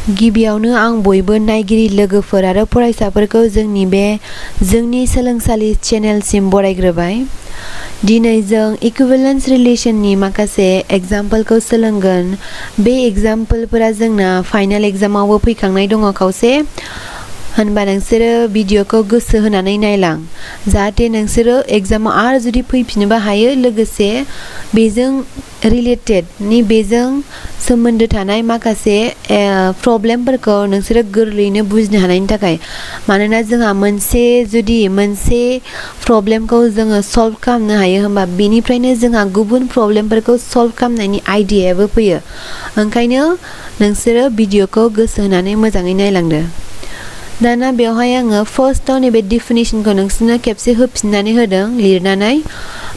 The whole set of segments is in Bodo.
गिबियावनो आं बयबो नायगिरि लोगोफोर आरो फरायसाफोरखौ जोंनि सोलोंसालि चेनेलसिम बरायग्रोबाय। दिनै जों इकुइवेलेन्स रिलेशननि माखासे एग्जाम्पलखौ सोलोंगोन। बे एग्जाम्पलफोरा जोंना फाइनाल एग्जामावबो फैखांनाय दङ खावसे। होनबा नोंसोरो भिडिअखौ गोसो होनानै नायलां, जाहाथे नोंसोरो एग्जामाव आरो जुदि फैफिननोबो हायो, लोगोसे बेजों रिलेटेड बेजों सोमोन्दो थानाय माखासे प्रब्लेमफोरखौ नोंसोरो गोरलैयैनो बुजिनो हानायनि थाखाय। मानोना जोंहा जुदि मोनसे प्रब्लेमखौ जोङो सल्भ खालामनो हायो, होनबा बेनिफ्रायनो जोंहा गुबुन प्रब्लेमफोरखौ सल्भ खालामनायनि आइडियाबो फैयो। ओंखायनो नोंसोरो भिडिअखौ गोसो होनानै मोजाङै नायलांदो। दाना बेवहाय आङो फार्स्टआव नैबे डिफिनिशनखौ नोंसोरनो खेबसे होफिननानै होदों लिरनानै।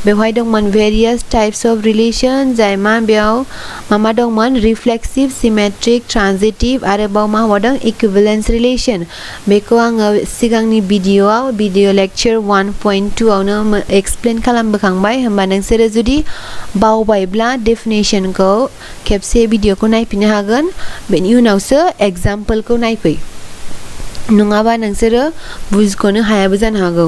बेवहाय दंमोन भेरियास टाइप्स अफ रिलेशन, जाय बेयाव मा दंमोन रिफ्लेक्सिभ, सिमेट्रिक, ट्रान्जिटिभ, आरोबाव मा हरदों इकुइवेलेन्स रिलेशन। बेखौ आङो सिगांनि भिडिअ लेक्चार 1.2 आवनो एक्सप्लेन खालामबोखांबाय। होमबा नोंसोरो जुदि बावबायब्ला डेफिनेशनखौ खेबसे भिडिअखौ नायफिननो हागोन, बेनि उनावसो एग्जाम्पलखौ नायफै। नङाबा नोंसोरो बुजिख'नो हायाबो जानो हागौ।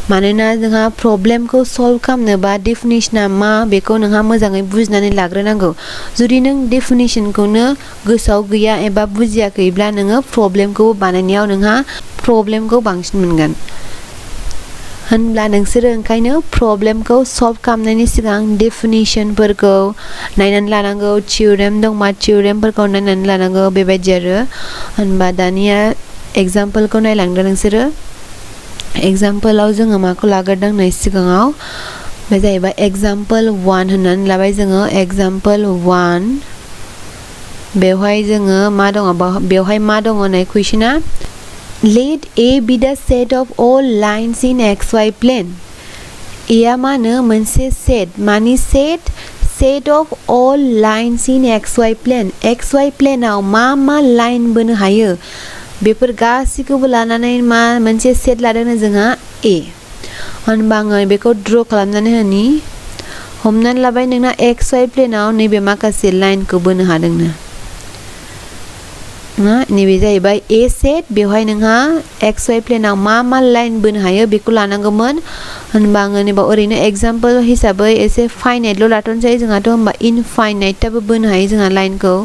मानोना जोंहा प्रब्लेमखौ सल्भ खालामनोबा डेफिनेशना मा बेखौ नोंहा मोजाङै बुजिनानै लाग्रोनांगौ। जुदि नों डेफिनेशनखौनो गोसोआव गैया एबा बुजियाखैब्ला नोङो प्रब्लेमखौ बानायनायाव नोंहा प्रब्लेमखौ बांसिन मोनगोन। होनब्ला नोंसोरो ओंखायनो प्रब्लेमखौ सल्भ खालामनायनि सिगां डेफिनेशनफोरखौ नायनानै लानांगौ, थियरेम दंबा थियरेमफोरखौ नायनानै लानांगौ, बेबायदि आरो। होनबा दानिया एग्जाम्पलखौ नायलांदो नोंसोरो। एग्जाम्पलाव जोङो माखौ लाग्रोदों नै सिगाङाव, बे जाहैबाय एग्जाम्पल 1 होननानै लाबाय जोङो। एग्जाम्पल 1 बेवहाय जोङो बेवहाय मा दङ नै कुइसना, late A be the set of all lines in XY plane. A आ मोनसे सेट, मानि set of all lines in XY plane. XY प्लेनाव मा लाइन बोनो हायो बेफोर गासैखौबो लानानै मोनसे सेट लादोंनो जोंहा ए। होनबा आङो बेखौ ड्र खालामनानै होनि। हमनानै लाबाय नोंना XY प्लेनाव नैबे माखासे लाइनखौ बोनो हादोंनो। नैबे जाहैबाय ए सेट, बेवहाय नोंहा XY प्लेनाव मा लाइन बोनो हायो बेखौ लानांगौमोन। होनबा आङो नैबे ओरैनो एग्जाम्पल हिसाबै एसे फाइनाइटल' लाथ'नोसै। जोंहाथ' होनबा इनफाइनाइटाबो बोनो हायो जोंहा लाइनखौ।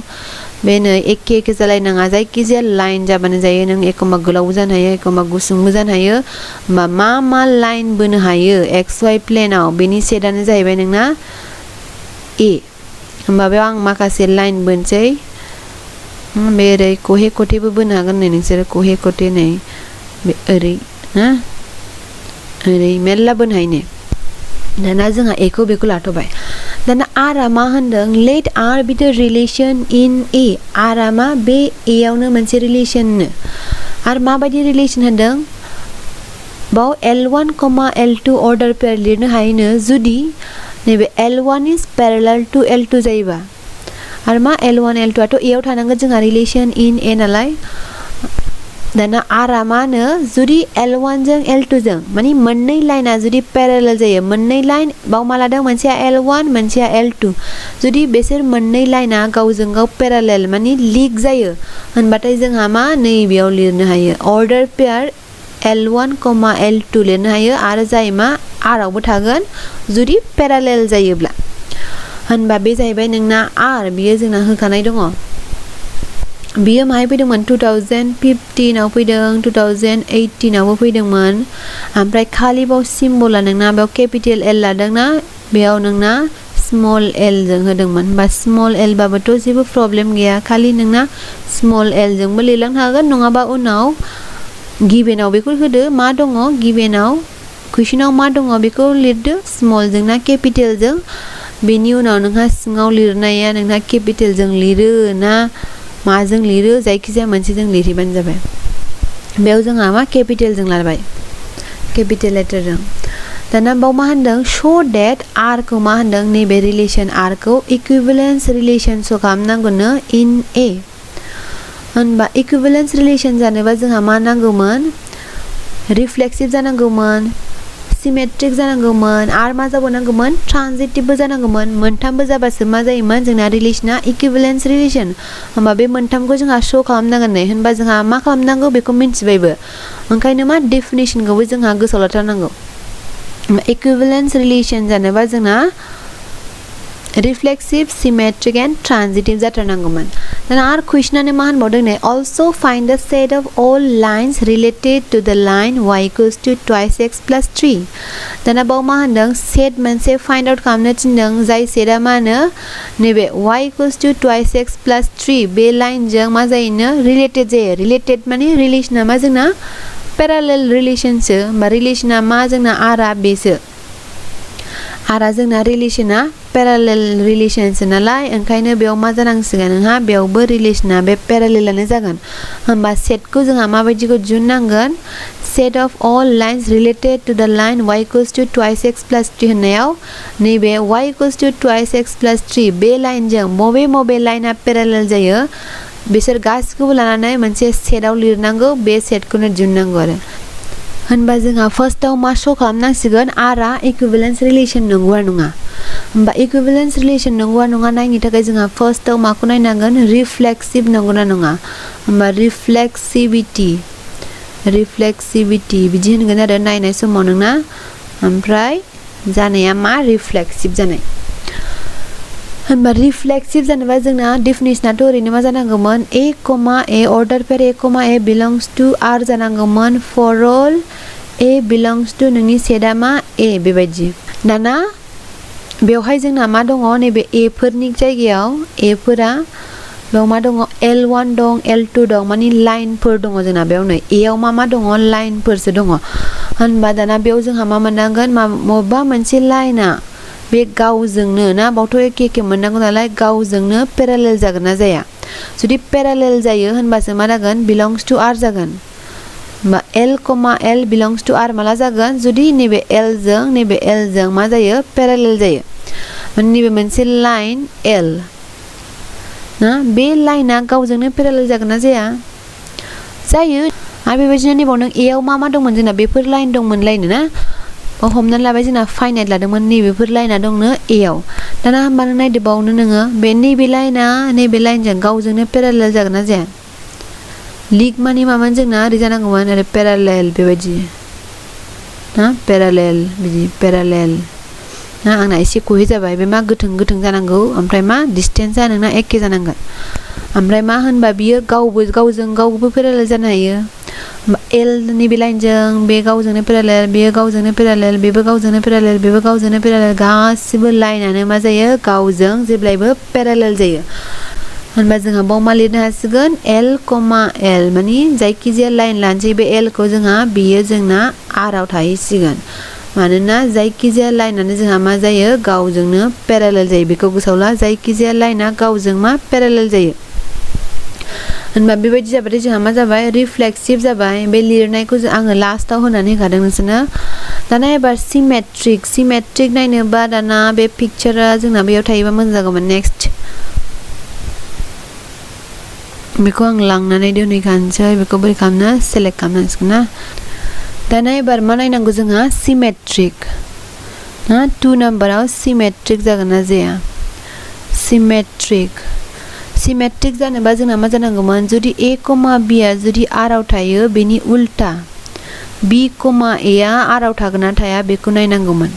बे नै एखे जालायनाङा, जायखिजाया लाइन जाबानो जायो। नों एखमबा गोलावबो जानो हायो, एखमबा गुसुंबो जानो हायो। होमबा मा लाइन बोनो हायो XY प्लेनाव, बेनि सेटआनो जाहैबाय नोंना ए। होमबा बेयाव आं माखासे लाइन बोनसै। बे ओरै कहे कथेबो बोनो हागोन नै नोंसोरो, कहे कथे नै बे ओरै ओरै मेरला बोनो हायो नै। दाना जोंहा एखौ बेखौ लाथ'बाय। दाना आरआ मा होनदों, late R be the relation in ए। आरआ बे ए आवनो मोनसे रिलेशननो। आरो माबायदि रिलेशन होनदों, बाव L1, L2 अर्डार पेयर लिरनो हायोनो जुदि नैबे L1 is parallel to L2 जायोबा। आरो L1 L2 आथ' ए आव थानांगोन जोंहा रिलेशन इन ए नालाय। दाना आरआ जुदि L1 जों L2 जों मानि मोननै लाइना जुदि पेरेलल जायो, मोननै लाइन बाव मा लादों, मोनसेया L1 मोनसेया L2, जुदि बिसोर मोननै लाइना गावजों गाव पेरेलल मानि लिग जायो, होनबाथाय जोंहा नैबेयाव लिरनो हायो अर्डार पेयर L1, L2 लिरनो हायो। आरो जाय आरआवबो थागोन जुदि पेरेलल जायोब्ला। होनबा बे जाहैबाय नोंना आर, बियो जोंना होखानाय दङ। बियो माहाय फैदोंमोन 2015 आव फैदों, 2018 आवबो फैदोंमोन। ओमफ्राय खालि बाव सिम्बला नोंना बेयाव केपिटेल एल लादोंना, बेयाव नोंना स्मल एल जों होदोंमोन। होमबा स्मल एल बाबोथ' जेबो प्रब्लेम गैया, खालि नोंना स्मल एल जोंबो लिरलांनो हागोन। नङाबा उनाव गिभेनाव बेखौ होदो, मा दङ गिभेनाव, कुइसनाव मा दङ बेखौ लिरदो स्मल जोंना केपिटेलजों। बेनि उनाव नोंहा सिङाव लिरनाया नोंहा केपिटेलजों लिरो ना माजों लिरो, जायखिजाया मोनसेजों लिरहैबानो जाबाय। बेयाव जोंहा केपिटेलजों लाबाय, केपिटेल लेटारजों। दाना बाव मा होनदों, श' डेट आरखौ मा होनदों, नैबे रिलेशन आरखौ इकुइवेलेन्स रिलेशन श' खालामनांगौनो इन ए। होनबा इकुइवेलेन्स रिलेशन जानोबा जोंहा मा नांगौमोन, रिफ्लेक्सिभ जानांगौमोन, सिमेट्रिक जानांगौमोन आरो मा जाबावनांगौमोन ट्रान्जिटिभबो जानांगौमोन मोनथामबो जाबासो मा जायोमोन जोंना रिलेशना इकुइवेलेन्स रिलेशन होमबा बे मोनथामखौ जोंहा शो खालामनांगोन नै होनबा जोंहा मा खालामनांगौ बेखौ मिन्थिबायबो ओंखायनो मा डेफिनेशनखौबो जोंहा गोसोआव लाथारनांगौ इकुइवेलेन्स रिलेशन जानोबा जोंना रिफ्लेक्सिव सिमेट्रिक एन्ड ट्रान्जिटिभ जाथारनांगौमोन दाना आरो कुइसनानो मा होनबावदों नै also find the set of all lines related to the line y equals to 2x plus 3 दाना बाव मा होनदों सेट मोनसे फाइन्ड आउट खालामनो थिनदों जाय सेटआ मा होनो नैबे y equals to 2x plus 3 बे लाइनजों मा जायोनो रिलेटेड जायो रिलेटेड माने रिलेशना मा जोंना पेरालेल रिलेशनसो होमबा रिलेशना मा जोंना आरा बेसो आरा जोंना रिलेशना पेरालेल रिलेशनसो नालाय ओंखायनो बेयाव मा जानांसिगोन नोंहा बेयावबो रिलेशना बे पेरालेलानो जागोन होमबा सेटखौ जोंहा माबायदिखौ दिहुननांगोन set of all lines related to the line y equals to 2x plus 3 होननायाव नैबे y equals to 2x plus 3 बे लाइनजों बबे लाइना पेरालेल जायो बिसोर गासिखौबो लानानै मोनसे सेटआव लिरनांगौ बे सेटखौनो दिहुननांगौ आरो होनबा जोंहा फार्स्टआव मा शो खालामनांसिगोन आरा इकुइवेलेन्स रिलेशन नंगौना नङा होमबा इकुइवेलेन्स रिलेशन नंगौना नङा नायनो थाखाय जोंहा फार्स्टआव माखौ नायनांगोन रिफ्लेक्सिभ नंगौना नङा होमबा रिफ्लेक्सिभिटी बिदि होनगोन आरो नायनाय समाव नोंना ओमफ्राय जानाया मा रिफ्लेक्सिभ जानाय होनबा रिफ्लेक्सिभ जानोबा जोंना डेफिनेशनाथ' ओरैनो मा जानांगौमोन a, order pair a, belongs to r जानांगौमोन for all a belongs to नोंनि सेटआ मा a बेबायदि दाना बेवहाय जोंना मा दङ नैबे a फोरनि जायगायाव a फोरा बेयाव मा दङ L1 दं L2 दं माने लाइनफोर दङ जोंना बेयाव नै a आव मा दङ लाइनफोरसो दङ होनबा दाना बेयाव जोंहा मा मोननांगोन मबेबा मोनसे लाइना बे गावजोंनो ना बावथ' एखे मोननांगौ नालाय गावजोंनो पेरालेल जागोन ना जाया जुदि पेरालेल जायो होनबासो मा जागोन बिलंस टु r जागोन होमबा L, belongs to r माला जागोन जुदि नैबे L जों मा जायो पेरालेल जायो माने नैबे मोनसे लाइन L ना बे लाइना गावजोंनो पेरालेल जागोन ना जाया जायो आरो बेबायदिनो नैबाव नों a आव मा दंमोन जोंना बेफोर लाइन दंमोनलायनो ना हमनानै लाबाय जोंना फाइनाइट लादोंमोन नैबेफोर लाइना दंनो a आव दाना होमबा नों नायदोबावनो नोङो बे नैबे लाइना नैबे लाइनजों गावजोंनो पेरालेल जागोन ना जाया लिग माने मामोन जोंना ओरै जानांगौमोन ओरै पेरालेल बेबायदि ना पेरालेल बिदि पेरालेल ना आंना एसे खहे जाबाय बे मा गोथों जानांगौ ओमफ्राय मा डिसटेन्सआ नोंना एखे जानांगोन ओमफ्राय मा होनबा बियो गावबो पेरालेल जानो हायो L नैबे लाइनजों बे गावजोंनो पेरालेल बेयो गावजोंनो पेरालेल बेबो गावजोंनो पेरालेल बेबो गावजोंनो पेरालेल गासिबो लाइनानो मा जायो गावजों जेब्लायबो पेरालेल जायो होनबा जोंहा बाव मा लिरनो हासिगोन L, L माने जायखिजाया लाइन लानोसै बे L खौ जोंहा बेयो जोंना R आव थाहैसिगोन मानोना जायखिजाया लाइनानो जोंहा मा जायो गावजोंनो पेरालेल जायो बेखौ गोसोआव ला जायखिजाया लाइना गावजों मा पेरालेल जायो होनबा बेबायदि जाबाथाय जोंहा मा जाबाय रिफ्लेक्सिभ जाबाय बे लिरनायखौ आङो लास्टआव होनानै होखादों नोंसोरनो दाना एबार सिमेट्रिक नायनोबा दाना बे पिक्चारा जोंना बेयाव थायोबा मोजां जागौमोन नेक्स्ट बेखौ आं लांनानै दोनहैखानोसै बेखौ बोरै खालामनो सेलेक्ट खालामनांसिगोन ना दाना एबार मा नायनांगौ जोंहा सिमेट्रिक ना 2 नाम्बाराव सिमेट्रिक जागोन ना जाया सिमेट्रिक जानोबा जोंना मा जानांगौमोन जुदि a, b आ जुदि r आव थायो बेनि उल्टा b, a आ r आव थागोन ना थाया बेखौ नायनांगौमोन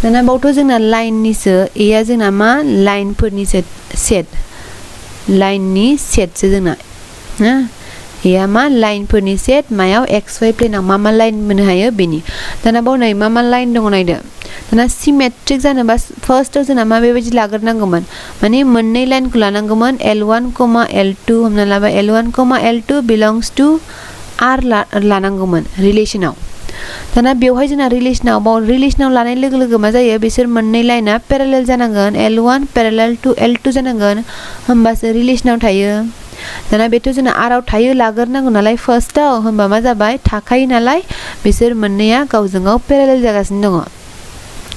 दाना बावथ' जोंना लाइननिसो a आ जोंना मा लाइनफोरनिसो लाइननि सेटसो जोंना ना a आ मा लाइनफोरनि सेट मायाव xy प्लेनाव मा लाइन मोननो हायो बेनि दाना बाव नै मा लाइन दङ नायदो दाना सिमेट्रिक जानोबा फार्स्टआव जोंना मा बेबायदि लाग्रोनांगौमोन माने मोननै लाइनखौ लानांगौमोन L1, L2 हमना लाबाय L1, L2 belongs to r लानांगौमोन रिलेशनाव दाना बेवहाय जोंना रिलेशनाव लानाय लोगो मा जायो बिसोर मोननै लाइना पेरालेल जानांगोन L1 parallel to L2 जानांगोन होमबासो रिलेशनाव थायो दाना बेथ' जोंना r आव थायो लाग्रोनांगौ नालाय फार्स्टआव होमबा मा जाबाय थाखायो नालाय बिसोर मोननैया गावजों गाव पेरालेल जागासिनो दङ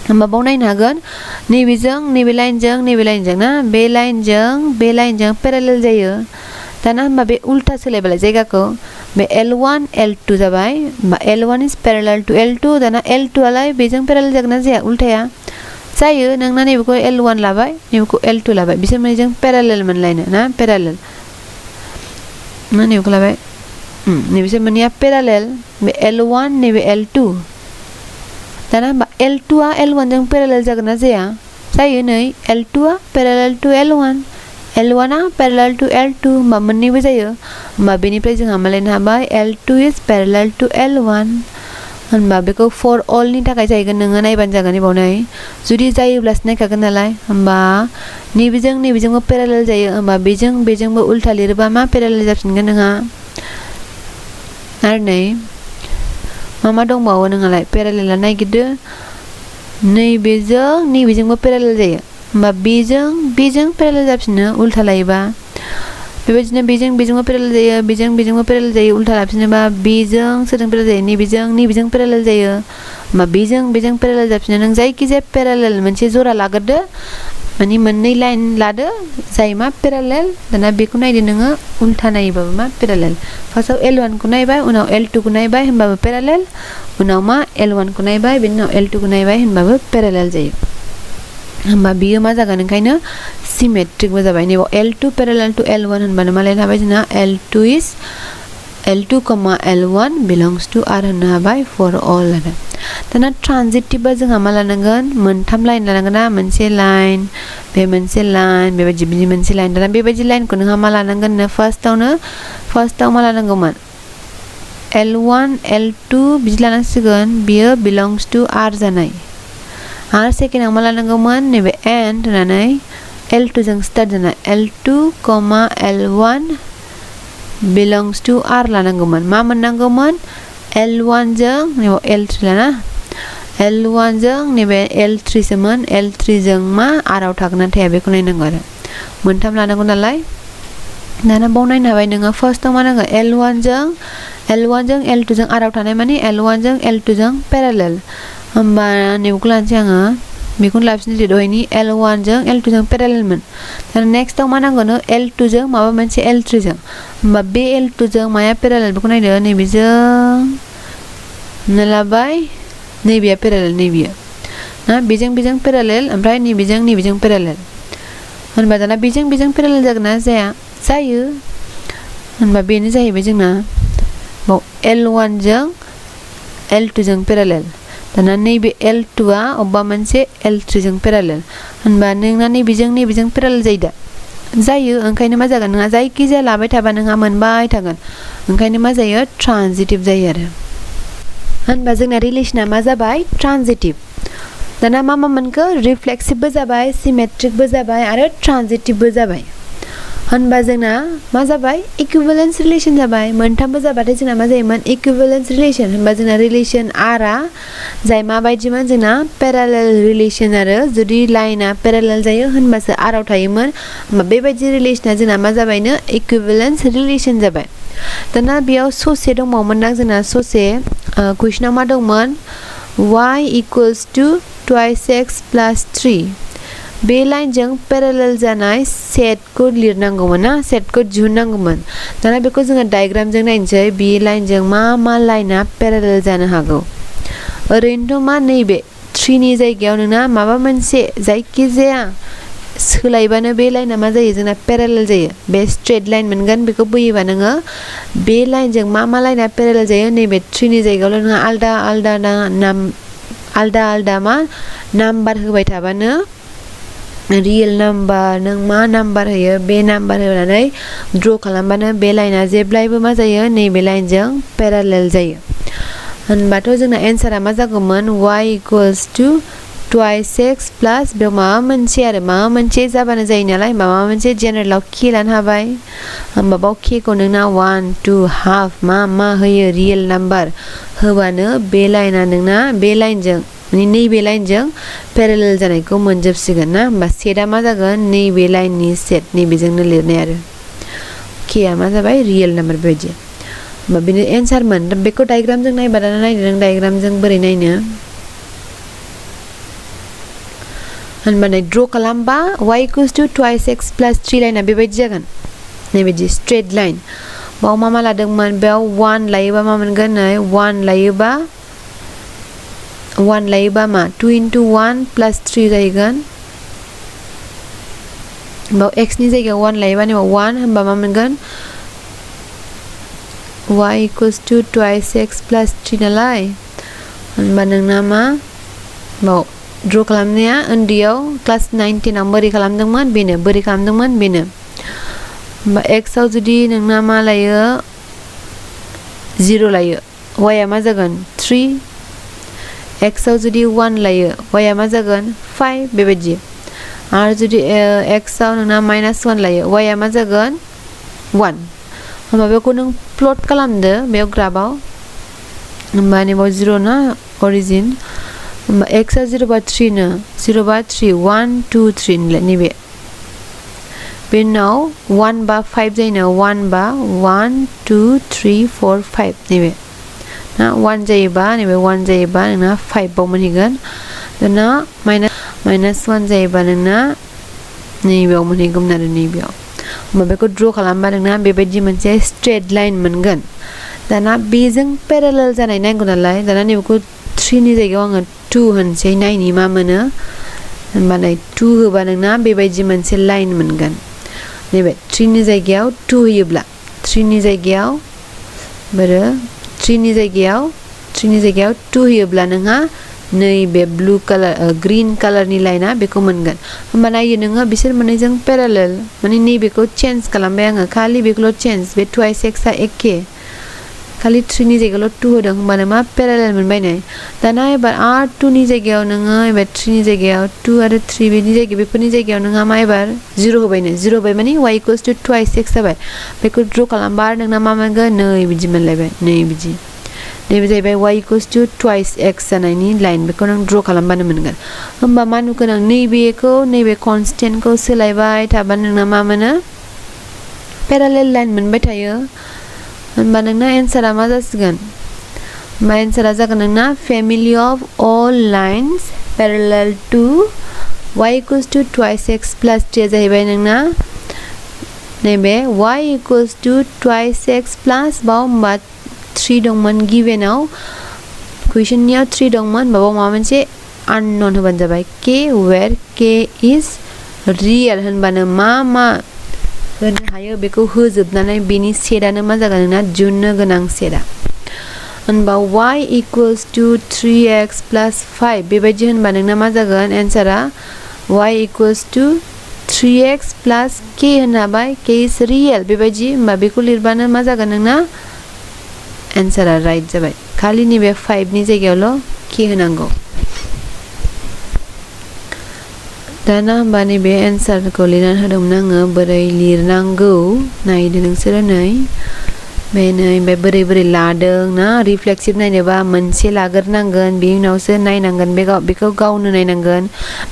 होमबा बाव नायनो हागोन नैबेजों नैबे लाइनजों ना बे लाइनजों पेरालेल जायो दाना होमबा बे उल्टा सोलायबालाय जायगाखौ बे L1 L2 जाबाय होमबा L1 is parallel to L2 दाना L2 आलाय बेजों पेरेलेल जागोन ना जाया उल्टाया जायो नोंना नैबेखौ L1 लाबाय नैबेखौ L2 लाबाय बिसोर मोननैजों पेरेलेल मोनलायनो ना पेरेलेल नैबेखौ लाबाय नैबेसोर मोननैया पेरेलेल बे L1 नैबे L2 दाना होमबा L2 आ L1 जों पेरेलेल जागोन ना जाया जायो नै L2 आ पेरेलेल टु L1 L1 आ पेरेलेल टु L2 होमबा मोननैबो जायो होमबा बेनिफ्राय जोंहा मा लायनो हाबाय L2 is parallel to L1 होनबा बेखौ for all नि थाखाय जाहैगोन नोङो नायबानो जागोन बावनाय जुदि जायोब्लासो नायखागोन नालाय होमबा नैबेजों नैबेजोंबो पेरेलेल जायो होमबा बेजों बेजोंबो उल्था लिरोबा मा पेरेलेल जाफिनगोन नोंहा आरो नै मा दंबावो नोंहालाय पेरेलेला नायगिरदो नैबेजों नैबेजोंबो पेरेलेल जायो होमबा बेजों पेरेलेल जाफिनो उल्था लायोबा बेबायदिनो बेजोंबो पेरेलेल जायो बेजोंबो पेरेलेल जायो उल्था लाफिनोबा बेजों सोरजों पेरेलेल जायो नैबेजों पेरेलेल जायो होमबा बेजों पेरेलेल जाफिनो नों जायखिजाया पेरेलेल मोनसे जरा लाग्रोदो माने मोननै लाइन लादो जाय मा पेरेलेल दाना बेखौ नायदो नोङो उल्था नायोबाबो मा पेरेलेल फार्स्टआव L1 खौ नायबाय उनाव L2 खौ नायबाय होनबाबो पेरेलेल उनाव मा L1 खौ नायबाय बेनि उनाव L2 खौ नायबाय होनबाबो पेरेलेल जायो होमबा बियो मा जागोन ओंखायनो सिमेट्रिकबो जाबाय नैबाव L2 parallel to L1 होनबानो मा लायनो हाबाय जोंना L2, L1 belongs to R होननो हाबाय for all आरो दाना ट्रानजिटिभआ जोंहा मा लानांगोन मोनथाम लाइन लानांगोन ना मोनसे लाइन बे मोनसे लाइन बेबायदि बिदि मोनसे लाइन दाना बेबायदि लाइनखौ नोंहा मा लानांगोन नो फार्स्टआव मा लानांगौमोन L1 L2 बिदि लानांसिगोन बियो belongs to R जानाय आरो सेकेन्डआव मा लानांगौमोन नैबे एन्ड होनानै L2 जों स्टार्ट जानाय L2, L1 belongs to R लानांगौमोन मा मोननांगौमोन L1 जों नैबे L3 लाना L1 जों नैबे L3 सोमोन L3 जों मा R आव थागोन ना थाया बेखौ नायनांगौ आरो मोनथाम लानांगौ नालाय दाना बाव नायनो हाबाय नोङो फार्स्टआव मा नांगौ L1 जों L2 जों R आव थानाय माने L1 जों L2 जों पेरेलेल होमबा नैबेखौ लानोसै आङो बेखौनो लाफिनदो दहायनि L1 जों L2 जों पेरेलेलमोन दाना नेक्स्टआव मा नांगौनो L2 जों माबा मोनसे L3 जों होमबा बे L2 जों माया पेरेलेल बेखौ नायदो नैबेजों लाबाय नैबेया पेरेलेल नैबेयो ना बेजों पेरेलेल ओमफ्राय नैबेजों पेरेलेल होनबा दाना बेजों पेरेलेल जागोन ना जायो होनबा बेनो जाहैबाय जोंना बाव L1 जों L2 जों पेरेलेल दाना नैबे L2 आ अबेबा मोनसे L3 जों पेरेलेल होनबा नोंना नैबेजों पेरेलेल जायो दा जायो ओंखायनो मा जागोन नोंहा जायखिजाया लाबाय थाबा नोंहा मोनबाय थागोन ओंखायनो मा जायो ट्रानजिटिभ जायो आरो होनबा जोंना रिलेशना मा जाबाय ट्रानजिटिभ दाना मा मोनखो रिफ्लेक्सिभबो जाबाय सिमेट्रिकबो जाबाय आरो ट्रानजिटिभबो जाबाय होनबा जोंना मा जाबाय इक्विवेलेन्स रिलेशन जाबाय मोनथामबो जाबाथाय जोंना मा जायोमोन इक्विवेलेन्स रिलेशन होनबा जोंना रिलेशन R आ जाय माबायदिमोन जोंना पेरेलेल रिलेशन आरो जुदि लाइना पेरेलेल जायो होनबासो R आव थायोमोन होनबा बेबायदि रिलेशना जोंना मा जाबायनो इक्विवेलेन्स रिलेशन जाबाय दाना बेयाव ससे दंबावोमोन ना जोंना ससे कुइसनाव मा दंमोन y equals to 2x plus 3 बे लाइनजों पेरेलेल जानाय सेटखौ लिरनांगौमोन ना सेटखौ दिहुननांगौमोन दाना बेखौ जोङो डायग्रामजों नायनोसै बे लाइनजों मा लाइना पेरेलेल जानो हागौ ओरैनोथ' मा नैबे 3 नि जायगायाव नोंना माबा मोनसे जायखिजाया सोलायबानो बे लाइना मा जायो जोंना पेरेलेल जायो बे स्ट्रेट लाइन मोनगोन बेखौ बोयोबा नोङो बे लाइनजों मा लाइना पेरेलेल जायो नैबे 3 नि जायगायावल' नोङो आलदा मा नाम्बार होबाय थाबानो रियेल नाम्बार नों मा नाम्बार होयो बे नाम्बार होनानै ड्र खालामबानो बे लाइना जेब्लायबो मा जायो नैबे लाइनजों पेरेलेल जायो होनबाथ' जोंना एन्सारा मा जागौमोन y equals to 2x plus बेयाव माबा मोनसे जाबानो जायो नालाय माबा मोनसे जेनेरेलाव k लानो हाबाय होमबा बाव k खौ नोंना 1 2 हाफ मा होयो रियेल नाम्बार होबानो बे लाइना नोंना बे लाइनजों नैबे लाइनजों पेरेलेल जानायखौ मोनजोबसिगोन ना होमबा सेटआ मा जागोन नैबे लाइननि सेट नैबेजोंनो लिरनाय आरो k आ मा जाबाय रियेल नाम्बार बेबायदि होमबा बेनो एन्सारमोन बेखौ डायग्रामजों नायबा दाना नायदो नों डायग्रामजों बोरै नायनो होनबा नै ड्र खालामबा y equals to 2x plus 3 लाइना बेबायदि जागोन नैबायदि स्ट्रेट लाइन बाव मा लादोंमोन बेयाव 1 लायोबा मा मोनगोन नै 1 लायोबा मा 2 into 1 plus 3 जाहैगोन बाव x नि जायगायाव 1 लायोबा नै 1 होनबा मा मोनगोन y equals to twice x plus 3 नालाय होनबा नोंना मा बाव ड्र खालामनाया उन्दैयाव क्लास 9 10 आव बोरै खालामदोंमोन बेनो होनबा x आव जुदि नोंना मा लायो 0 लायो y आ मा जागोन 3 x आव जुदि 1 लायो y आ मा जागोन 5 बेबायदि आरो जुदि x आव नोंना -1 लायो y आ मा जागोन 1 होनबा बेखौ नों प्लट खालामदो बेयाव ग्राफआव होनबा नैबाव 0 ना अरिजिन होनबा x आ 0 बा 3 नो 0 बा 3 1 2 3 नैबे बेनाव 1 बा 5 जायो 1 बा 1 2 3 4 5 नैबे ना 1 जायोबा नैबे 1 जायोबा नोंना 5 बाव मोनहैगोन दाना -1 जायोबा नोंना नैबेयाव मोनहैगोन आरो नैबेयाव होनबा बेखौ ड्र खालामबा नोंना बेबायदि मोनसे स्ट्रेट लाइन मोनगोन दाना बेजों पेरालेल जानाय नांगौ नालाय दाना नैबेखौ 3 नि जायगायाव आङो 2 होनसै नायनि मा मोनो होनबा नै 2 होबा नोंना बेबायदि मोनसे लाइन मोनगोन नैबे 3 नि जायगायाव 2 होयोब्ला 3 नि जायगायाव 2 होयोब्ला नोंहा नैबे ब्लू कलर ग्रीन कलरनि लाइना बेखौ मोनगोन होमबा नायो नोङो बिसोर मोननैजों पेरालेल माने नैबेखौ चेन्ज खालामबाय आङो खालि बेखौल' चेन्ज बे twice x आ एखे खालि 3 नि जायगायावल' 2 होदों होमबानो मा पेरालेल मोनबाय नै दाना एबार आर 2 नि जायगायाव नोङो एबार 3 नि जायगायाव 2 आरो 3 बेफोरनि जायगायाव नोंहा मा एबार 0 होबायनो 0 होबाय माने y equals to twice x जाबाय बेखौ ड्र खालामबा नोंना मा मोनगोन नै बिदि मोनलायबाय नै बिदि नैबे जाहैबाय y equals to twice x जानायनि लाइन बेखौ नों ड्र खालामबानो मोनगोन होमबा मा नुगोन आं नैबे कनस्टेन्टखौ सोलायबाय थाबा नोंना मा मोनो पेरालेल लाइन मोनबाय थायो होनबा नोंना एन्सारा मा जासिगोन होनबा एन्सारा जागोन नोंना family of all lines parallel to y equals to twice x plus 3 जाहैबाय नोंना नैबे y equals to twice x plus बाव होमबा 3 दंमोन गिवेनाव कुइसननियाव 3 दंमोन बाव माबा मोनसे unknown होबानो जाबाय k where k is real होनबानो मा होनो हायो बेखौ होजोबनानै बेनि सेटआनो मा जागोन नोंना दिहुननो गोनां सेटआ होनबा y equals to 3x plus 5 बेबायदि होनबा नोंना मा जागोन एन्सारा y equals to 3x plus k होनबाय k is real बेबायदि होनबा बेखौ लिरबानो मा जागोन नोंना एन्सारा राइट जाबाय खालि नैबे 5 नि जायगायावल' k होनांगौ दाना होमबा नैबे एन्सारखौ लिरनानै होदोंमोन आङो बोरै लिरनांगौ नायदो नोंसोरो नै बे बोरै लादों ना रिफ्लेक्सिभ नायनोबा मोनसे लाग्रोनांगोन बेनि उनावसो नायनांगोन बेखौ गावनो नायनांगोन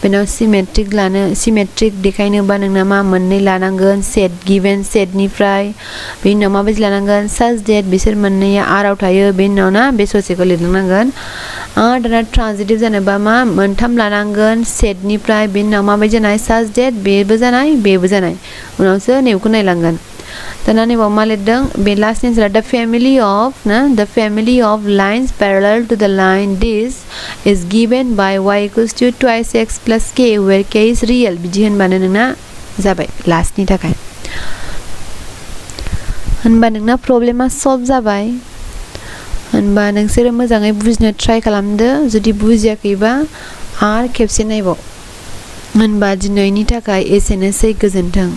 बेनाव सिमेट्रिक देखायनोबा नोंना मा मोननै लानांगोन सेट गिभेन सेटनिफ्राय बेनि उनाव माबायदि लानांगोन साच डेट बिसोर मोननैया आरआव थायो बेनि उनाव ना बे ससेखौ लिरनांगोन दाना ट्रान्जिटिभ जानोबा मा मोनथाम लानांगोन सेटनिफ्राय बेनि उनाव माबायदि जानाय साच डेट बेबो जानाय उनावसो नैबेखौ नायलांगोन दाना नैबाव मा लिरदों बे लास्ट एन्सारा द family of lines parallel to the line this is given by y equals to twice x plus k where k is real बिदि होनबानो नोंना जाबाय लास्टनि थाखाय होनबा नोंना प्रब्लेमा सल्भ जाबाय होनबा नोंसोरो मोजाङै बुजिनो ट्राइ खालामदो जुदि बुजियाखैबा आरो खेबसे नायबाव होनबा दिनैनि थाखाय एसेनोसै गोजोन्थों।